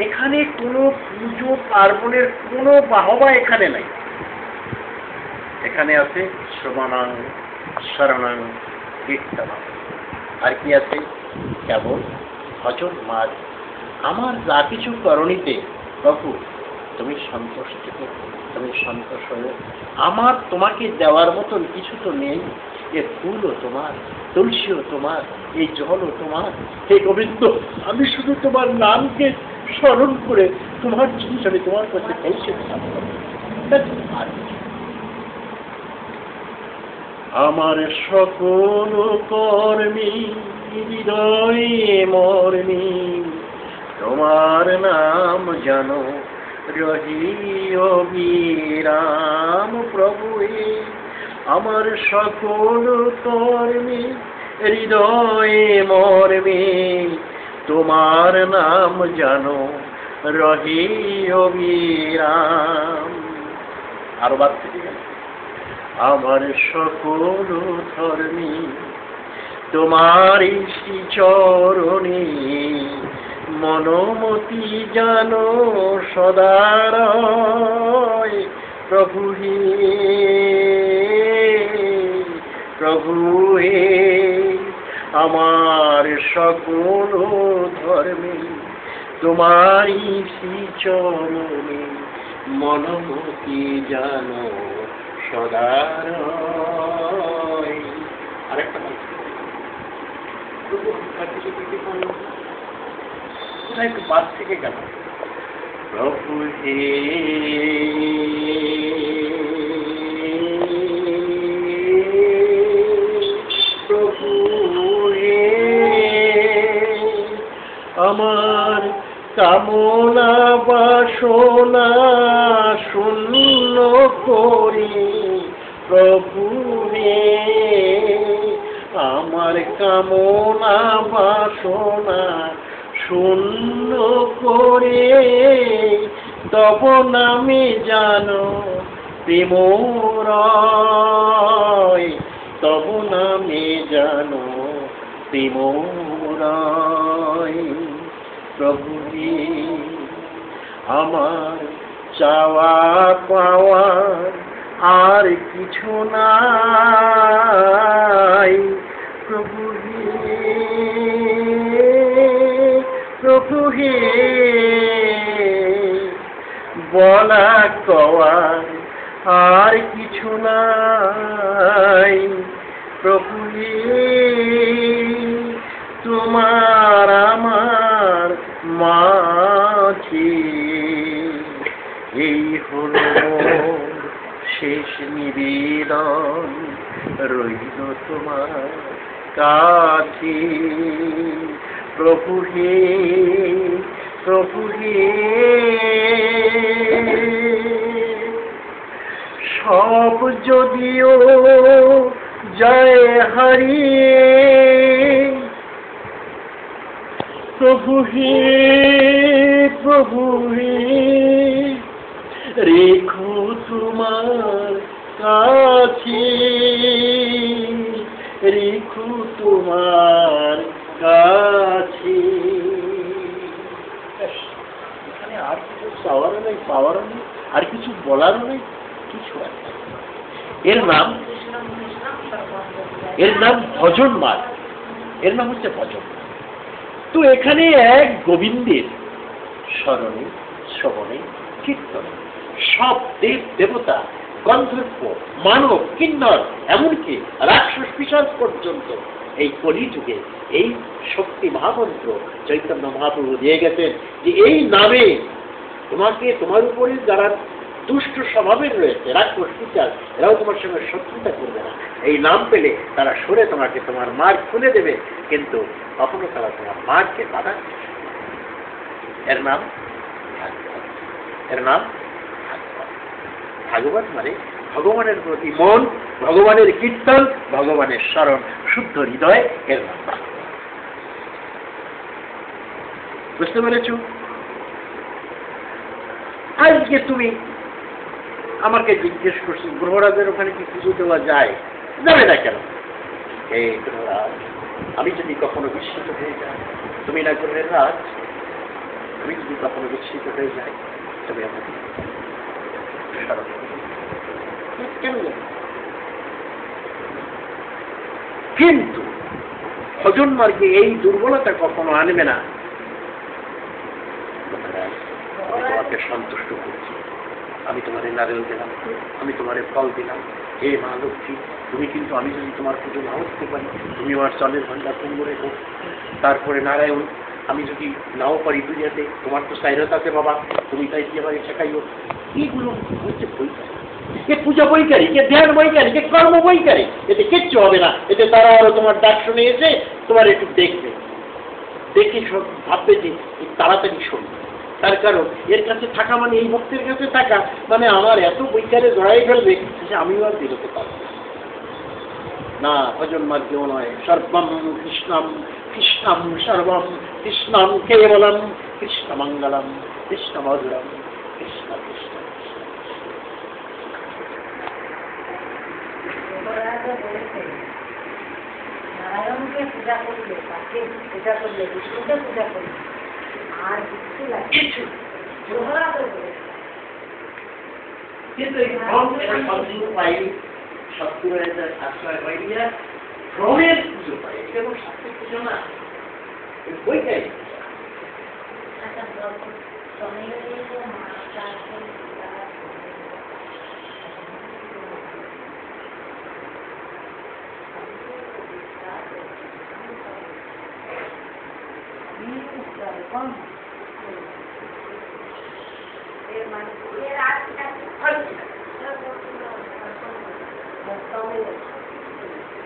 এখানে কোনো পুজো পার্বণের কোনো বাহবা এখানে নাই। এখানে আছে শ্রবণাং শরণাং কীর্তনাং, আর কি আছে? কেবল ভজন মার। আমার যা কিছু করণীতে প্রভু তুমি সন্তুষ্ট, তুমি সন্তোষ হয়ে। আমার তোমাকে দেওয়ার মতন কিছু তো নেই। এ ফুলও তোমার, তুলসীও তোমার, এই জলও তোমার। হে গোবিন্দ, আমি শুধু তোমার নামকে স্মরণ করে তোমার জিনিস আমি তোমার কাছে পৌঁছে দিলাম। আমার সকল কর্মী হৃদয়ে মর্মী তোমার নাম জানো রহিও বিরাম প্রভুয়ে। আমার সকল কর্মী হৃদয়ে মর্মী তোমার নাম জানো রহিও বিরাম। আরো বাদ থেকে গেল, আমার সকল ধর্মী তোমারই শ্রীচরণে মনোমতি জানো সদারয় প্রভু হে, প্রভু হে। আমার সকল ধর্মে তোমারই শ্রীচরণে মনোমতি জানো সদারয়। আরেকটা কোথায় একটু বাদ থেকে গেল। প্রভু হে, প্রভু হে। আমার কামনা বাসনা শূন্য করি প্রভু রে। আমার কামনা বাসনা শূন্য করে তব নামে জানো প্রেমরয়, তব নামে জানো প্রেমরয় প্রভু হে। আমার চাওয়া পাওয়া আর কিছু নাই প্রভু হে, প্রভু হে। বলা কওয়ার আর কিছু নাই প্রভু হে। তোমার আমার মাঝে এই হলো শেষ নিবেদন, রইল তোমার কাছে প্রভু হে, প্রভু হে। সব যদিও যায় হারিয়ে প্রভু হে, প্রভু হে। রেখো তোমার কাছে, রেখো তোমার কাছে। এখানে আর কিছু চাওয়ারও নেই, পাওয়ারও নেই, আর কিছু বলারও নেই, কিছু আর নেই। এর নাম ভজন মার্গ, এর নাম হচ্ছে ভজন। তো এখানে এক গোবিন্দের স্মরণে শ্রবণে কীর্তনে সব দেব দেবতা গন্ধর্ব মানব কিন্নর এমনকি রাক্ষস পিশাচ পর্যন্ত এই কলিযুগে এই শক্তি মহামন্ত্র চৈতন্য মহাপ্রভু দিয়ে গেছেন যে এই নামে তোমাকে, তোমার উপরে যারা দুষ্ট স্বভাবের রয়েছে রাক্ষস পিশাচ, এরাও তোমার সঙ্গে শত্রুতা করবে না। এই নাম পেলে তারা সরে তোমাকে তোমার মার্গ খুলে দেবে, কিন্তু কখনো তারা তোমার মার্গকে বাধা দেবে। এর নাম ভাগবত, এর নাম ভাগবত। ভাগবত মানে ভগবানের প্রতি মন, ভগবানের কীর্তন, ভগবানের স্মরণ, শুদ্ধ হৃদয়, এর নাম ভাগবত। বুঝতে পেরেছ? আজকে তুমি আমাকে জিজ্ঞেস করছো গ্রহরাজের ওখানে কি পুজো দেওয়া যায়, যাবে না কেন? এই গ্রহরাজ, আমি যদি কখনো বিস্মিত হয়ে যাই, তুমি না গ্রহের রাজ, আমি যদি কখনো বিস্মিত হয়ে যাই তবে আমাকে স্মরণ করবে। কেন জানি, কিন্তু ভজন মার্গে এই দুর্বলতা কখনো আনবে না। তোমাকে সন্তুষ্ট করছি, আমি তোমার নারিয়েল দিলাম, আমি তোমার ফল দিলাম, হে মা লক্ষ্মী, তুমি কিন্তু আমি যদি তোমার পুজো না উঠতে পারি তুমি আমার চলের ভান্ডার পূর্ণ রেখো। তারপরে নারায়ণ, আমি যদি নাও পারি দুনিয়াতে, তোমার তো সাইরত আছে বাবা, তুমি তাই দিয়ে আমাকে শেখাইও। এইগুলো হচ্ছে বৈকারিক, এ পূজা বৈকারিক, এ ধ্যান বৈকারিক, এ কর্ম বৈকারিক, এতে কিচ্ছু হবে না। এতে তারা আরো তোমার ডাক শুনে এসে তোমার একটু দেখবে, দেখে সব ভাববে যে তাড়াতাড়ি শুনবে। তার কারণ এর কাছে থাকা মানে, এই ভক্তের কাছে থাকা মানে আমার এত বৈকারে জড়াই ফেলবে যে আমিও আর বেরোতে পারবো না। ভজন মার্গেও নয়, সর্বম কৃষ্ণম কৃষ্ণম সর্বম কৃষ্ণম কেবলম কৃষ্ণ মঙ্গলম কৃষ্ণ মধুরম কৃষ্ণ কৃষ্ণ। নারায়ণকে পূজা করলে, তাকে পূজা করলে, বিষ্ণুকে পূজা করলে আর কিছু লাগে কিছু কিন্তু এই ভ্রম এটা সন্দেহ পাই, সত্তর আশ্রয় পাই না, ভ্রমের পুজো পাই। এটা কোনো শাস্ত্রের পুজো না, বৈকারিক।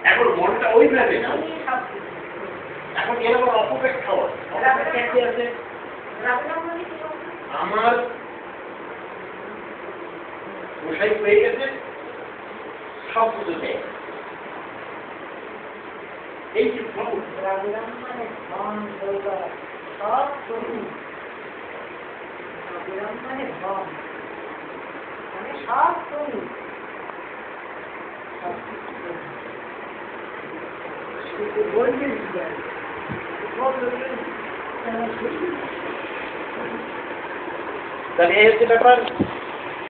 এখন মনটা ওইভাবে না, এখন এরকম অপেক্ষা আছে। আমার গোসাই হয়ে গেছে, সব কিছু দেয়। এই যে সব মানে ভ্রম, মানে সব তুমি তাহলে এই হচ্ছে ব্যাপার।